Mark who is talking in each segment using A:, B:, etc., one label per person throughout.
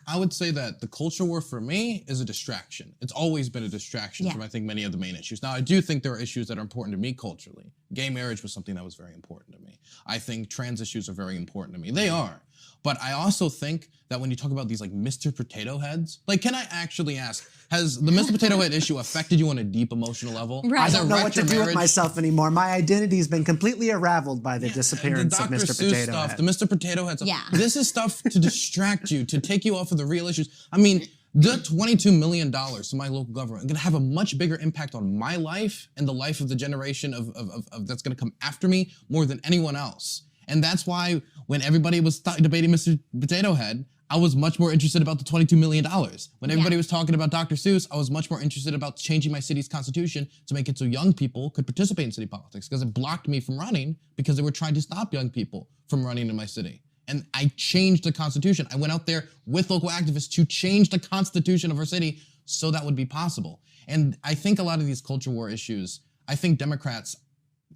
A: I would say that the culture war for me is a distraction. It's always been a distraction from, I think, many of the main issues. Now, I do think there are issues that are important to me culturally. Gay marriage was something that was very important to me. I think trans issues are very important to me. They are. But I also think that when you talk about these like Mr. Potato Heads, like, can I actually ask, has the Mr. Potato Head issue affected you on a deep emotional level?
B: Right.
C: I don't know what to do with myself anymore. My identity's been completely unraveled by the disappearance of Mr. Potato
A: stuff,
C: Head.
A: the Mr. Potato Head stuff.
B: Yeah.
A: This is stuff to distract you, to take you off of the real issues. I mean, the $22 million to my local government is going to have a much bigger impact on my life and the life of the generation of that's going to come after me more than anyone else. And that's why when everybody was debating Mr. Potato Head, I was much more interested about the $22 million. When everybody was talking about Dr. Seuss, I was much more interested about changing my city's constitution to make it so young people could participate in city politics, because it blocked me from running because they were trying to stop young people from running in my city. And I changed the constitution. I went out there with local activists to change the constitution of our city so that would be possible. And I think a lot of these culture war issues, I think Democrats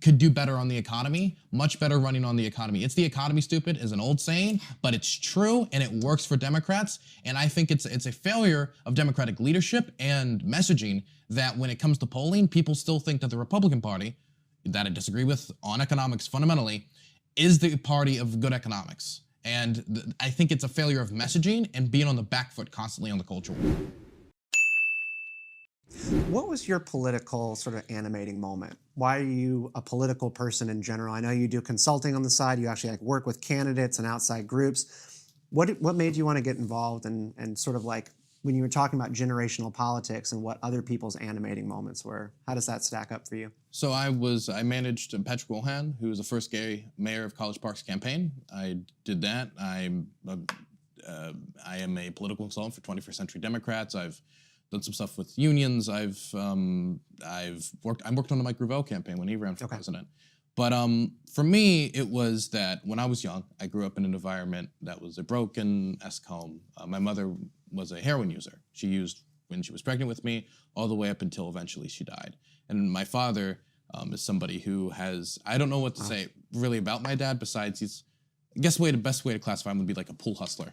A: could do better on the economy, much better running on the economy. It's the economy, stupid, is an old saying, but it's true and it works for Democrats. And I think it's a failure of Democratic leadership and messaging that when it comes to polling, people still think that the Republican Party, that I disagree with on economics fundamentally, is the party of good economics. And I think it's a failure of messaging and being on the back foot constantly on the culture war.
C: What was your political sort of animating moment? Why are you a political person in general? I know you do consulting on the side. You actually like work with candidates and outside groups. What made you want to get involved and sort of like when you were talking about generational politics and what other people's animating moments were? How does that stack up for you?
A: So I managed Patrick Wilhan, who was the first gay mayor of College Park's campaign. I did that. I am a political consultant for 21st Century Democrats. I've done some stuff with unions. I'm worked on the Mike Gravel campaign when he ran for president. But for me, it was that when I was young, I grew up in an environment that was a broken-esque home. My mother was a heroin user. She used when she was pregnant with me, all the way up until eventually she died. And my father is somebody who has, I don't know what to say really about my dad, besides he's, I guess the best way to classify him would be like a pool hustler,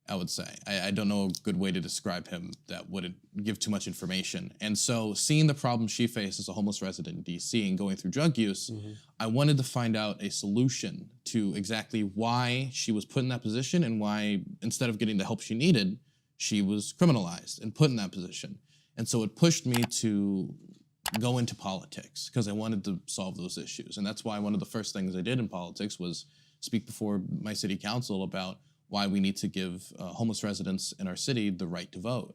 A: I would say. I don't know a good way to describe him that wouldn't give too much information. And so seeing the problem she faced as a homeless resident in DC and going through drug use, I wanted to find out a solution to exactly why she was put in that position and why, instead of getting the help she needed, she was criminalized and put in that position. And so it pushed me to go into politics because I wanted to solve those issues. And that's why one of the first things I did in politics was speak before my city council about why we need to give homeless residents in our city the right to vote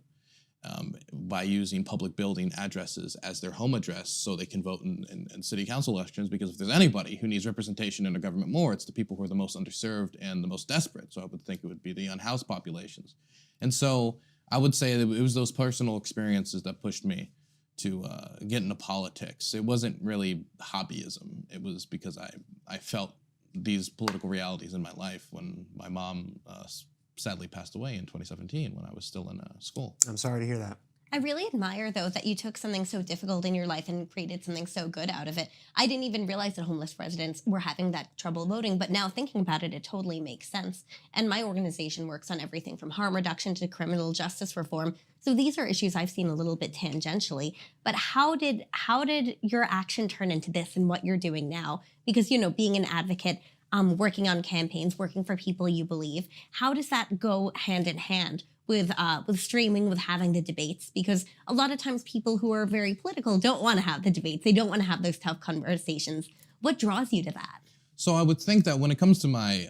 A: by using public building addresses as their home address so they can vote in city council elections, because if there's anybody who needs representation in our government more, it's the people who are the most underserved and the most desperate. So I would think it would be the unhoused populations. And so I would say that it was those personal experiences that pushed me to get into politics. It wasn't really hobbyism. It was because I felt these political realities in my life when my mom sadly passed away in 2017 when I was still in school.
C: I'm sorry to hear that.
B: I really admire, though, that you took something so difficult in your life and created something so good out of it. I didn't even realize that homeless residents were having that trouble voting, but now thinking about it, it totally makes sense. And my organization works on everything from harm reduction to criminal justice reform. So these are issues I've seen a little bit tangentially. But how did your action turn into this and what you're doing now? Because, you know, being an advocate, working on campaigns, working for people you believe, how does that go hand in hand with streaming, with having the debates? Because a lot of times people who are very political don't want to have the debates. They don't want to have those tough conversations. What draws you to that?
A: So I would think that when it comes to my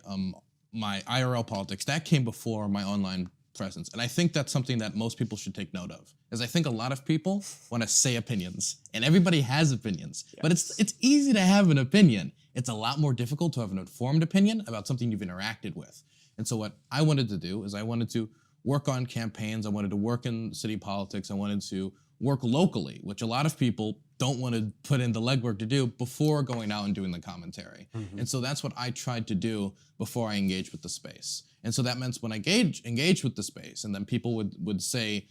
A: my IRL politics, that came before my online presence. And I think that's something that most people should take note of, is I think a lot of people want to say opinions, and everybody has opinions, but it's easy to have an opinion. It's a lot more difficult to have an informed opinion about something you've interacted with. And so what I wanted to do is I wanted to work on campaigns. I wanted to work in city politics. I wanted to work locally, which a lot of people don't want to put in the legwork to do before going out and doing the commentary. And so that's what I tried to do before I engaged with the space. And so that meant when I engaged with the space, and then people would say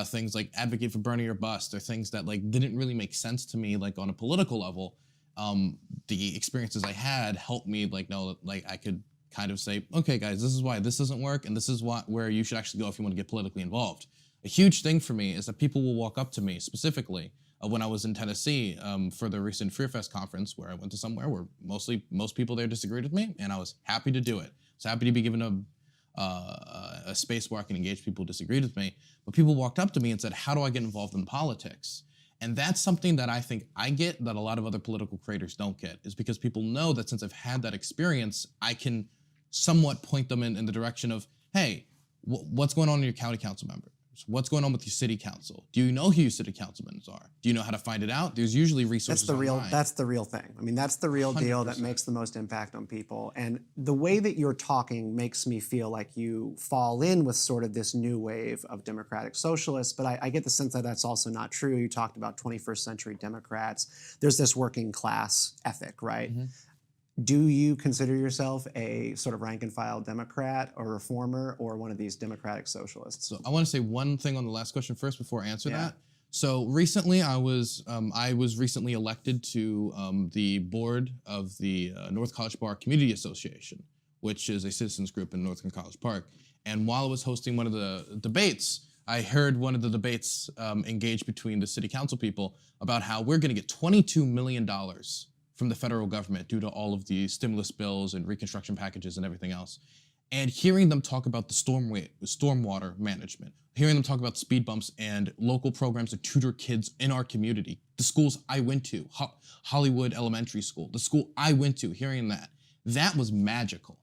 A: things like advocate for burning or bust, or things that like didn't really make sense to me, like on a political level. The experiences I had helped me like know that like I could kind of say, okay, guys, this is why this doesn't work, and this is where you should actually go if you want to get politically involved. A huge thing for me is that people will walk up to me, specifically when I was in Tennessee for the recent Fear Fest conference, where I went to somewhere where most people there disagreed with me, and I was happy to do it. I was happy to be given a space where I can engage people who disagreed with me. But people walked up to me and said, how do I get involved in politics? And that's something that I think I get that a lot of other political creators don't get, is because people know that since I've had that experience, I can somewhat point them in the direction of, hey, what's going on in your county council members? What's going on with your city council? Do you know who your city councilmen are? Do you know how to find it out? There's usually resources online.
C: That's the real thing. I mean, that's the real deal that makes the most impact on people. And the way that you're talking makes me feel like you fall in with sort of this new wave of democratic socialists, but I get the sense that that's also not true. You talked about 21st century Democrats. There's this working class ethic, right? Mm-hmm. Do you consider yourself a sort of rank and file Democrat or reformer or one of these democratic socialists?
A: So I want to say one thing on the last question first before I answer that. So recently I was recently elected to the board of the North College Park Community Association, which is a citizens group in North College Park. And while I was hosting one of the debates, I heard one of the debates engage between the city council people about how we're going to get $22 million from the federal government due to all of the stimulus bills and reconstruction packages and everything else. And hearing them talk about the stormwater management, hearing them talk about speed bumps and local programs to tutor kids in our community, the schools I went to, Hollywood Elementary School, the school I went to, hearing that was magical.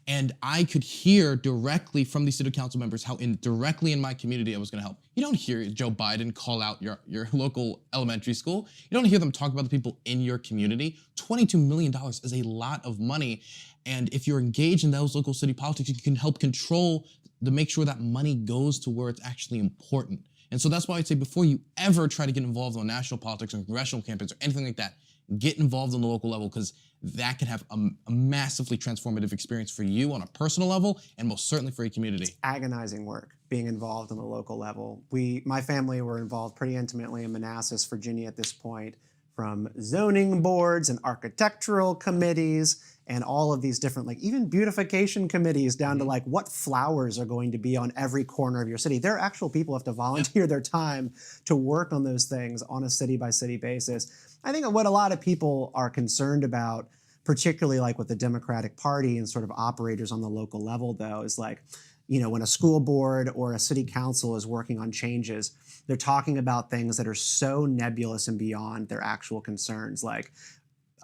A: And I could hear directly from these city council members how directly in my community I was going to help. You don't hear Joe Biden call out your local elementary school. You don't hear them talk about the people in your community. $22 million is a lot of money. And if you're engaged in those local city politics, you can help control to make sure that money goes to where it's actually important. And so that's why I'd say before you ever try to get involved on national politics or congressional campaigns or anything like that, get involved on the local level, because that can have a massively transformative experience for you on a personal level and most certainly for your community.
C: It's agonizing work being involved on the local level. My family were involved pretty intimately in Manassas, Virginia at this point, from zoning boards and architectural committees and all of these different, like even beautification committees down to like what flowers are going to be on every corner of your city. There are actual people who have to volunteer their time to work on those things on a city by city basis. I think what a lot of people are concerned about, particularly like with the Democratic Party and sort of operators on the local level though, is like, you know, when a school board or a city council is working on changes, they're talking about things that are so nebulous and beyond their actual concerns, like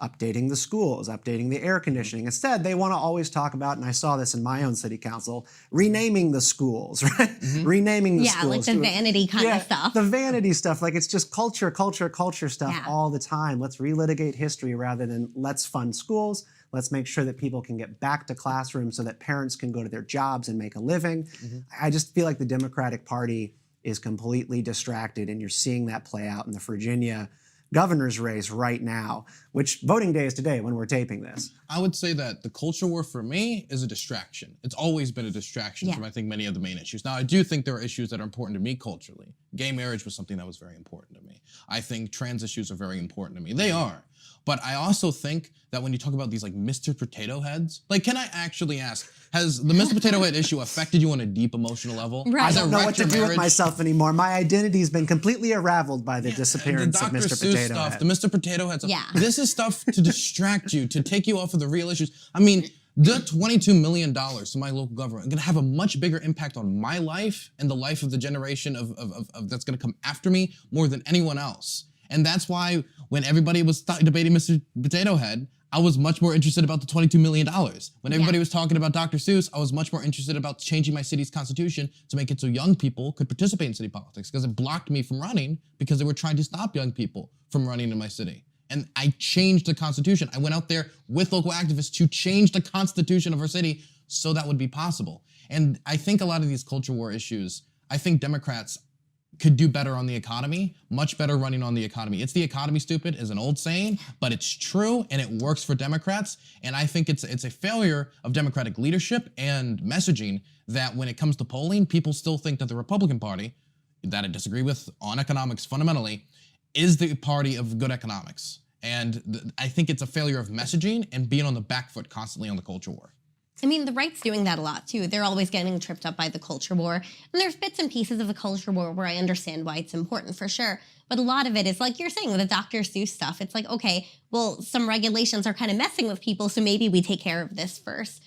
C: updating the schools, updating the air conditioning. Instead, they want to always talk about, and I saw this in my own city council, renaming the schools, right? Renaming the schools.
B: Yeah, like the vanity kind of stuff.
C: The vanity stuff, like it's just culture stuff all the time. Let's relitigate history rather than let's fund schools. Let's make sure that people can get back to classrooms so that parents can go to their jobs and make a living. I just feel like the Democratic Party is completely distracted, and you're seeing that play out in the Virginia governor's race right now, which voting day is today when we're taping this.
A: I would say that the culture war for me is a distraction. It's always been a distraction from I think many of the main issues. Now, I do think there are issues that are important to me culturally. Gay marriage was something that was very important to me. I think trans issues are very important to me. They are. But I also think that when you talk about these like Mr. Potato Heads, like can I actually ask, has the Mr. Potato Head issue affected you on a deep emotional level?
B: Right.
C: I don't know what to do with myself anymore. My identity's been completely unraveled by the disappearance of Mr. Potato Head.
A: The Mr. Potato Head stuff. Yeah. This is stuff to distract you, to take you off of the real issues. I mean, the $22 million to my local government is going to have a much bigger impact on my life and the life of the generation of that's going to come after me more than anyone else. And that's why when everybody was debating Mr. Potato Head, I was much more interested about the $22 million. When everybody was talking about Dr. Seuss, I was much more interested about changing my city's constitution to make it so young people could participate in city politics, because it blocked me from running because they were trying to stop young people from running in my city. And I changed the constitution. I went out there with local activists to change the constitution of our city so that would be possible. And I think a lot of these culture war issues, I think Democrats could do better on the economy, much better running on the economy. It's the economy, stupid, is an old saying, but it's true and it works for Democrats. And I think it's a failure of Democratic leadership and messaging that when it comes to polling, people still think that the Republican Party, that I disagree with on economics fundamentally, is the party of good economics. And I think it's a failure of messaging and being on the back foot constantly on the culture war.
B: I mean, the right's doing that a lot too. They're always getting tripped up by the culture war. And there's bits and pieces of the culture war where I understand why it's important for sure. But a lot of it is like you're saying with the Dr. Seuss stuff. It's like, okay, well, some regulations are kind of messing with people, so maybe we take care of this first.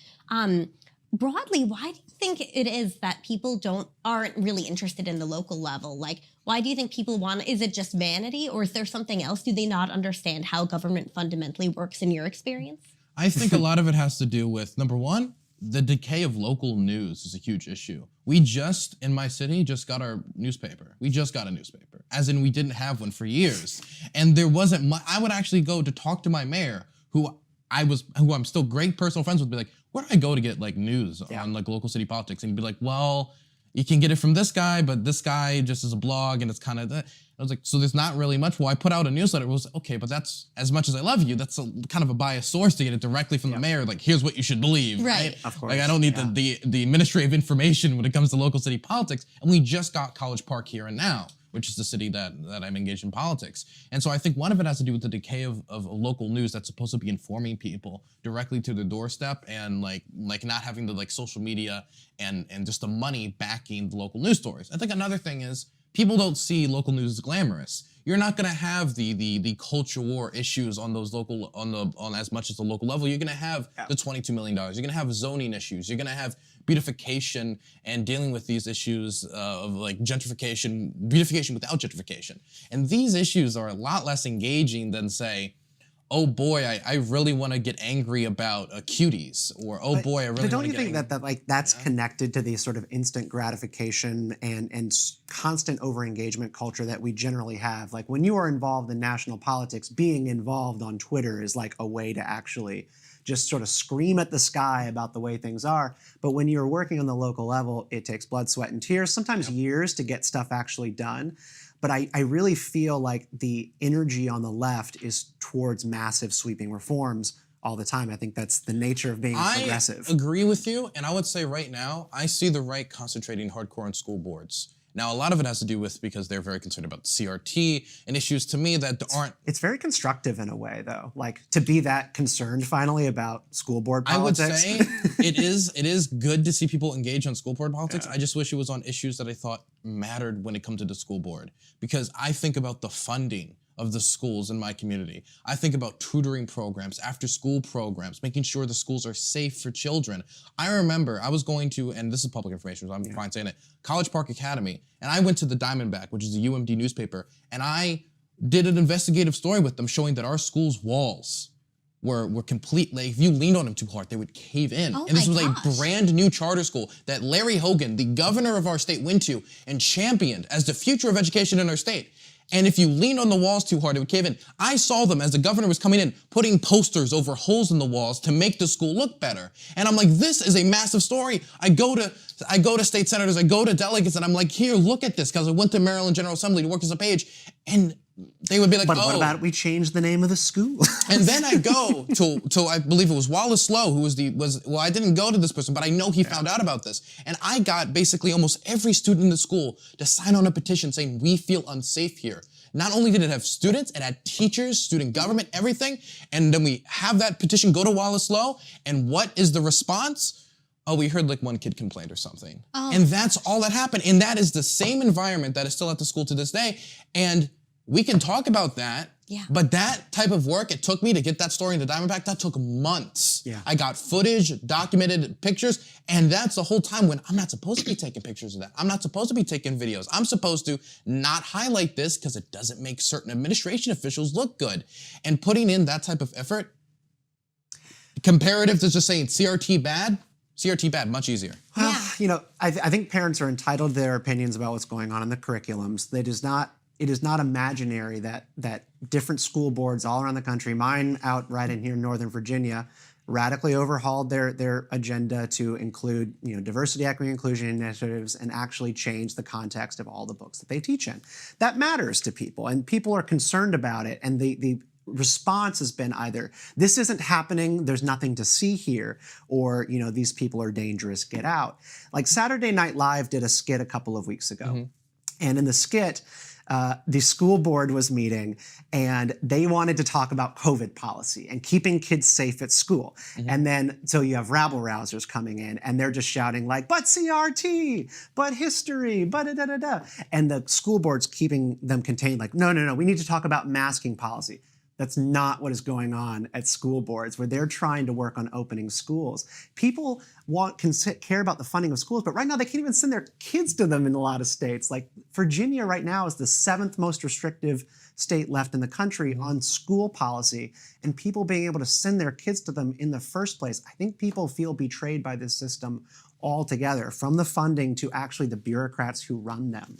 B: Broadly, why do you think it is that people aren't really interested in the local level? Like, why do you think people is it just vanity, or is there something else? Do they not understand how government fundamentally works in your experience?
A: I think a lot of it has to do with, number one, the decay of local news is a huge issue. We in my city, just got our newspaper. We just got a newspaper, as in we didn't have one for years. And there wasn't much. I would actually go to talk to my mayor, who I'm still great personal friends with, be like, where do I go to get like news on like local city politics? And he'd be like, well, you can get it from this guy, but this guy just is a blog and it's kind of that. I was like, so there's not really much. Well, I put out a newsletter. It was okay, but that's, as much as I love you, that's kind of a biased source to get it directly from the mayor. Like, here's what you should believe, right?
C: Of course.
A: Like, I don't need the administrative information when it comes to local city politics. And we just got College Park here and now, which is the city that I'm engaged in politics. And so I think one of it has to do with the decay of local news that's supposed to be informing people directly to their doorstep, and like not having the like social media and just the money backing the local news stories. I think another thing is people don't see local news as glamorous. You're not gonna have the culture war issues on those on as much as the local level. You're gonna have the $22 million. You're gonna have zoning issues. You're gonna have beautification and dealing with these issues of like beautification without gentrification. And these issues are a lot less engaging than, say, oh boy, I really want to get angry about cuties, or oh boy, I really want to get
C: don't you think that that's connected to the sort of instant gratification and constant over-engagement culture that we generally have? Like, when you are involved in national politics, being involved on Twitter is like a way to actually just sort of scream at the sky about the way things are. But when you're working on the local level, it takes blood, sweat, and tears, sometimes years to get stuff actually done. But I really feel like the energy on the left is towards massive sweeping reforms all the time. I think that's the nature of being progressive.
A: I agree with you, and I would say right now, I see the right concentrating hardcore on school boards. Now, a lot of it has to do with because they're very concerned about CRT and issues to me that aren't...
C: It's very constructive in a way, though, like to be that concerned finally about school board politics.
A: I would say it is good to see people engage on school board politics. I just wish it was on issues that I thought mattered when it comes to the school board, because I think about the funding of the schools in my community. I think about tutoring programs, after school programs, making sure the schools are safe for children. I remember I was going to, and this is public information, so I'm fine saying it, College Park Academy, and I went to the Diamondback, which is a UMD newspaper, and I did an investigative story with them showing that our school's walls were completely, if you leaned on them too hard, they would cave in.
B: Oh,
A: and this was
B: my
A: a
B: gosh.
A: brand new charter school that Larry Hogan, the governor of our state, went to and championed as the future of education in our state. And if you leaned on the walls too hard, it would cave in. I saw them as the governor was coming in, putting posters over holes in the walls to make the school look better. And I'm like, this is a massive story. I go to state senators, I go to delegates, and I'm like, here, look at this, because I went to Maryland General Assembly to work as a page, and they would be like,
C: But what about we changed the name of the school?
A: And then I go to I believe it was Wallace Lowe, who well, I didn't go to this person, but I know he found out about this. And I got basically almost every student in the school to sign on a petition saying, we feel unsafe here. Not only did it have students, it had teachers, student government, everything. And then we have that petition go to Wallace Lowe, and what is the response? Oh, we heard like one kid complained or something.
B: Oh.
A: And that's all that happened. And that is the same environment that is still at the school to this day. And we can talk about that, but that type of work, it took me to get that story in the Diamondback, that took months. I got footage, documented pictures, and that's the whole time when I'm not supposed to be taking pictures of that. I'm not supposed to be taking videos. I'm supposed to not highlight this because it doesn't make certain administration officials look good. And putting in that type of effort, comparative to just saying CRT bad, much easier.
C: Well, you know, I think parents are entitled to their opinions about what's going on in the curriculums. It is not imaginary that different school boards all around the country, mine out right in here in Northern Virginia, radically overhauled their agenda to include, you know, diversity, equity, inclusion initiatives, and actually change the context of all the books that they teach in. That matters to people, and people are concerned about it. And the response has been either this isn't happening, there's nothing to see here, or, you know, these people are dangerous, get out. Like Saturday Night Live did a skit a couple of weeks ago. And in the skit, the school board was meeting and they wanted to talk about COVID policy and keeping kids safe at school. And then, so you have rabble-rousers coming in and they're just shouting like, but CRT, but history, but da-da-da-da. And the school board's keeping them contained like, no, we need to talk about masking policy. That's not what is going on at school boards where they're trying to work on opening schools. People care about the funding of schools, but right now they can't even send their kids to them in a lot of states. Like Virginia right now is the 7th most restrictive state left in the country on school policy, and people being able to send their kids to them in the first place. I think people feel betrayed by this system altogether, from the funding to actually the bureaucrats who run them.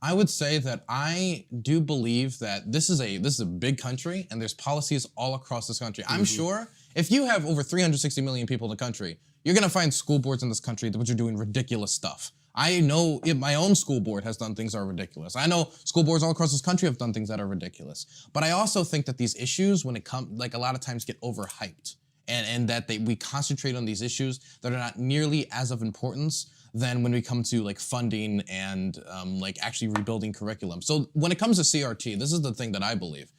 A: I would say that I do believe that this is a big country and there's policies all across this country. I'm sure if you have over 360 million people in the country, you're gonna find school boards in this country which are doing ridiculous stuff. I know my own school board has done things that are ridiculous. I know school boards all across this country have done things that are ridiculous. But I also think that these issues, when it comes, like a lot of times get overhyped, and that we concentrate on these issues that are not nearly as of importance than when we come to like funding and like actually rebuilding curriculum. So when it comes to CRT, this is the thing that I believe.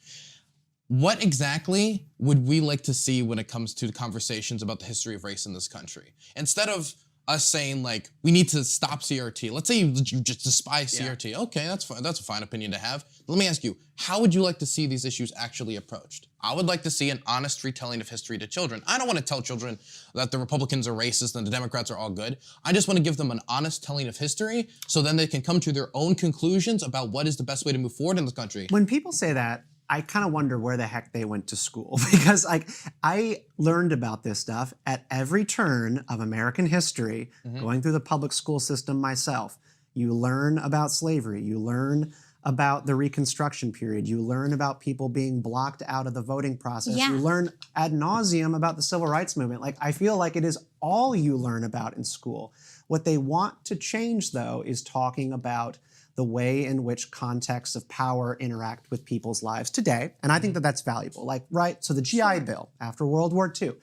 A: What exactly would we like to see when it comes to the conversations about the history of race in this country? Instead of us saying like, we need to stop CRT. Let's say you just despise CRT. Okay, that's fine. That's a fine opinion to have. But let me ask you, how would you like to see these issues actually approached? I would like to see an honest retelling of history to children. I don't want to tell children that the Republicans are racist and the Democrats are all good. I just want to give them an honest telling of history so then they can come to their own conclusions about what is the best way to move forward in this country.
C: When people say that, I kind of wonder where the heck they went to school, because like I learned about this stuff at every turn of American history, going through the public school system myself. You learn about slavery, you learn about the Reconstruction period, you learn about people being blocked out of the voting process, you learn ad nauseum about the Civil Rights Movement. Like I feel like it is all you learn about in school. What they want to change though is talking about the way in which contexts of power interact with people's lives today. And I think that that's valuable. Like, right, so the GI Bill after World War II,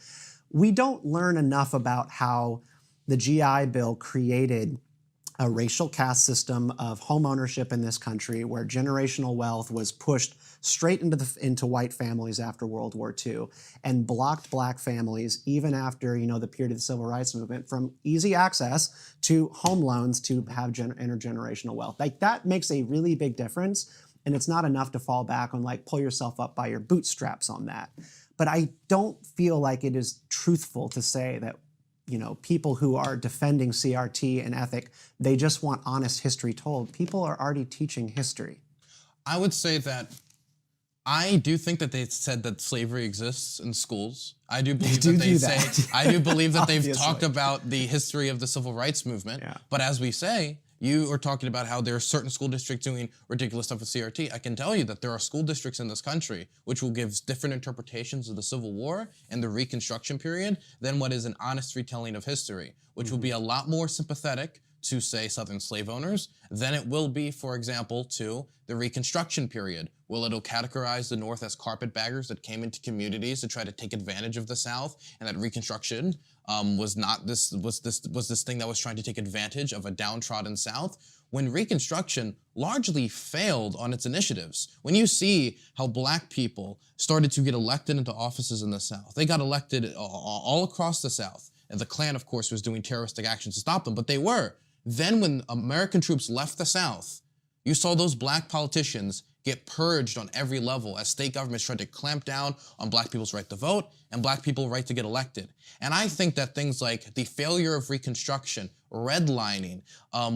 C: we don't learn enough about how the GI Bill created a racial caste system of home ownership in this country where generational wealth was pushed straight into white families after World War II and blocked black families even after, you know, the period of the Civil Rights Movement from easy access to home loans to have intergenerational wealth. Like that makes a really big difference, and it's not enough to fall back on like pull yourself up by your bootstraps on that. But I don't feel like it is truthful to say that, you know, people who are defending CRT and ethic, they just want honest history told. People are already teaching history.
A: I would say that I do think that they said that slavery exists in schools. I do believe I do believe that they've talked about the history of the Civil Rights Movement. Yeah. But as we say, you are talking about how there are certain school districts doing ridiculous stuff with CRT. I can tell you that there are school districts in this country which will give different interpretations of the Civil War and the Reconstruction period than what is an honest retelling of history, which will be a lot more sympathetic to, say, Southern slave owners than it will be, for example, to the Reconstruction period. It'll categorize the North as carpetbaggers that came into communities to try to take advantage of the South, and that Reconstruction was this thing that was trying to take advantage of a downtrodden South, when Reconstruction largely failed on its initiatives. When you see how black people started to get elected into offices in the South, they got elected all across the South, and the Klan, of course, was doing terroristic actions to stop them, but they were. Then when American troops left the South, you saw those black politicians get purged on every level as state governments tried to clamp down on black people's right to vote and black people's right to get elected. And I think that things like the failure of Reconstruction, redlining,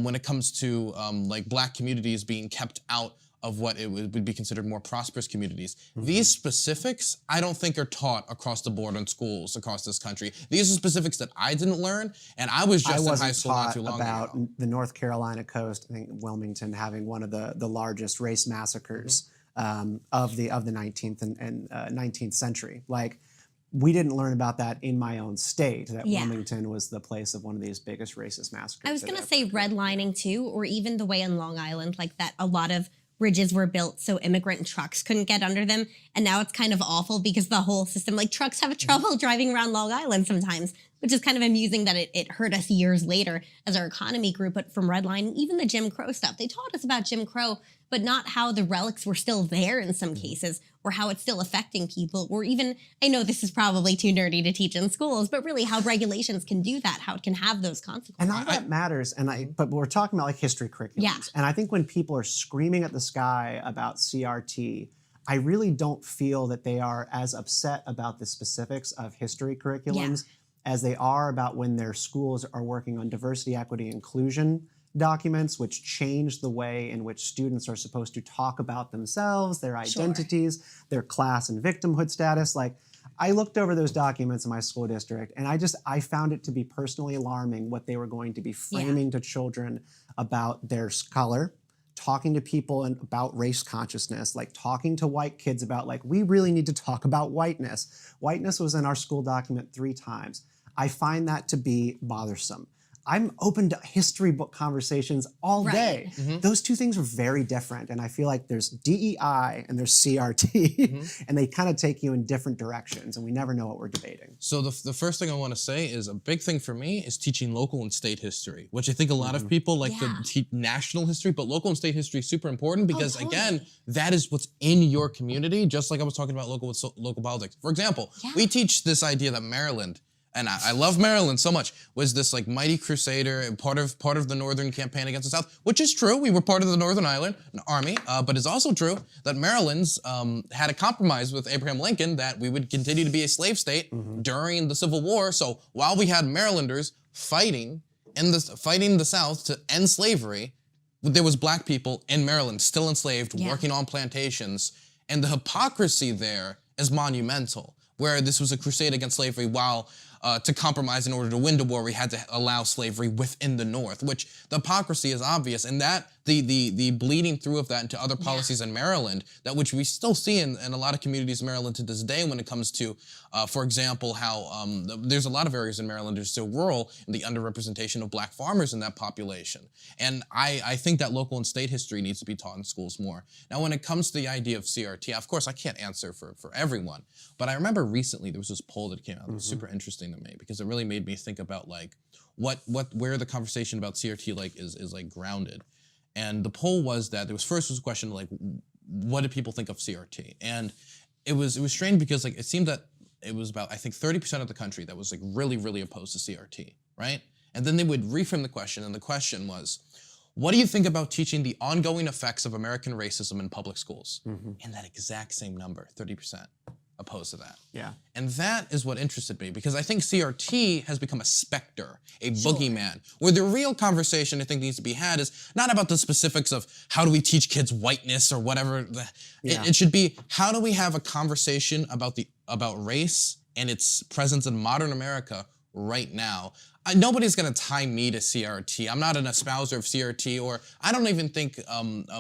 A: when it comes to like black communities being kept out of what it would be considered more prosperous communities. These specifics, I don't think are taught across the board in schools across this country. These are specifics that I didn't learn, and I was just in high school not too long ago.
C: I wasn't taught about the North Carolina coast, I think Wilmington having one of the largest race massacres of the 19th and 19th century. Like, we didn't learn about that in my own state, that Wilmington was the place of one of these biggest racist massacres.
B: I was going to say redlining too, or even the way on Long Island, like that a lot of bridges were built so immigrant trucks couldn't get under them. And now it's kind of awful because the whole system, like trucks have trouble driving around Long Island sometimes. which is kind of amusing that it hurt us years later as our economy grew. But from Redline, even the Jim Crow stuff, they taught us about Jim Crow, but not how the relics were still there in some cases, or how it's still affecting people, or even, I know this is probably too nerdy to teach in schools, but really how regulations can do that, how it can have those consequences.
C: And all that matters. But we're talking about like history curriculums.
B: Yeah.
C: And I think when people are screaming at the sky about CRT, I really don't feel that they are as upset about the specifics of history curriculums as they are about when their schools are working on diversity, equity, inclusion documents, which change the way in which students are supposed to talk about themselves, their identities, their class and victimhood status. Like, I looked over those documents in my school district, and I found it to be personally alarming what they were going to be framing to children about their color, talking to people about race consciousness, like talking to white kids about, like, we really need to talk about whiteness. Whiteness was in our school document 3 times. I find that to be bothersome. I'm open to history book conversations all day. Those two things are very different. And I feel like there's DEI and there's CRT, and they kind of take you in different directions, and we never know what we're debating.
A: So the first thing I want to say is a big thing for me is teaching local and state history, which I think a lot of people like to teach national history, but local and state history is super important because, again, that is what's in your community, just like I was talking about local politics. For example, we teach this idea that Maryland, and I love Maryland so much, was this like mighty crusader and part of the Northern campaign against the South, which is true. We were part of the Northern Ireland Army, but it's also true that Maryland's had a compromise with Abraham Lincoln that we would continue to be a slave state during the Civil War. So while we had Marylanders fighting the South to end slavery, there was black people in Maryland still enslaved, working on plantations, and the hypocrisy there is monumental. Where this was a crusade against slavery while to compromise in order to win the war, we had to allow slavery within the North, which the hypocrisy is obvious. And that, the bleeding through of that into other policies in Maryland, that which we still see in a lot of communities in Maryland to this day when it comes to, for example, how there's a lot of areas in Maryland that are still rural and the underrepresentation of black farmers in that population. And I think that local and state history needs to be taught in schools more. Now, when it comes to the idea of CRT, of course, I can't answer for everyone, but I remember recently there was this poll that came out that was super interesting to me because it really made me think about like where the conversation about CRT like is like grounded. And the poll was that there was a question like, what do people think of CRT? And it was strange because like it seemed that it was about, I think, 30% of the country that was like really opposed to CRT, right? And then they would reframe the question, and the question was, what do you think about teaching the ongoing effects of American racism in public schools? And that exact same number, 30%. Opposed to that.
C: Yeah.
A: And that is what interested me because I think CRT has become a specter, a boogeyman, where the real conversation I think needs to be had is not about the specifics of how do we teach kids whiteness or whatever. It should be how do we have a conversation about race and its presence in modern America right now. Nobody's gonna tie me to CRT. I'm not an espouser of CRT, or I don't even think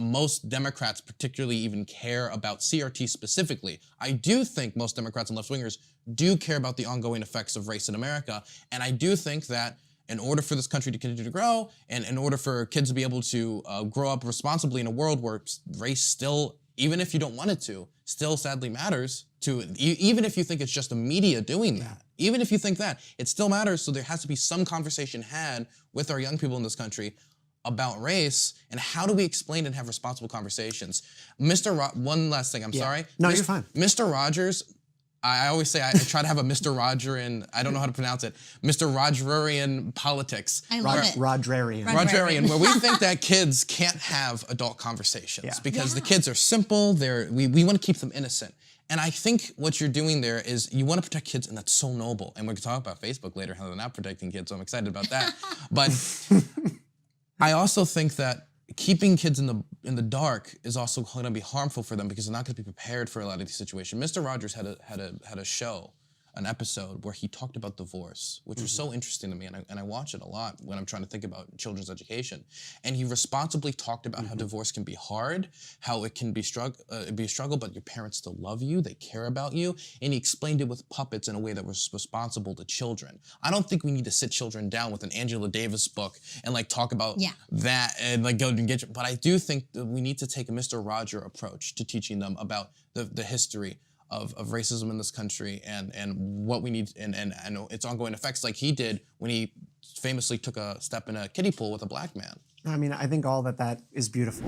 A: most Democrats particularly even care about CRT specifically. I do think most Democrats and left-wingers do care about the ongoing effects of race in America, and I do think that in order for this country to continue to grow, and in order for kids to be able to grow up responsibly in a world where race still, even if you don't want it to, still sadly matters to, even if you think it's just the media doing that. Even if you think that, it still matters, so there has to be some conversation had with our young people in this country about race, and how do we explain and have responsible conversations. One last thing, I'm sorry.
C: No, you're fine.
A: Mr. Rogers, I always say I try to have a Mr. Roger in, I don't know how to pronounce it, Mr. Rogerian politics.
B: I love it.
C: Rogerian,
A: where we think that kids can't have adult conversations because the kids are simple, we want to keep them innocent. And I think what you're doing there is you want to protect kids, and that's so noble. And we're going to talk about Facebook later, how they're not protecting kids, so I'm excited about that. But I also think that keeping kids in the dark is also going to be harmful for them because they're not going to be prepared for a lot of these situations. Mr. Rogers had a show, an episode where he talked about divorce, which was so interesting to me, and I watch it a lot when I'm trying to think about children's education. And he responsibly talked about how divorce can be hard, how it can be a struggle, but your parents still love you, they care about you, and he explained it with puppets in a way that was responsible to children. I don't think we need to sit children down with an Angela Davis book and like talk about that and like go and get, but I do think that we need to take a Mr. Roger approach to teaching them about the history of racism in this country and what we need and its ongoing effects, like he did when he famously took a step in a kiddie pool with a black man.
C: I mean, I think all that is beautiful.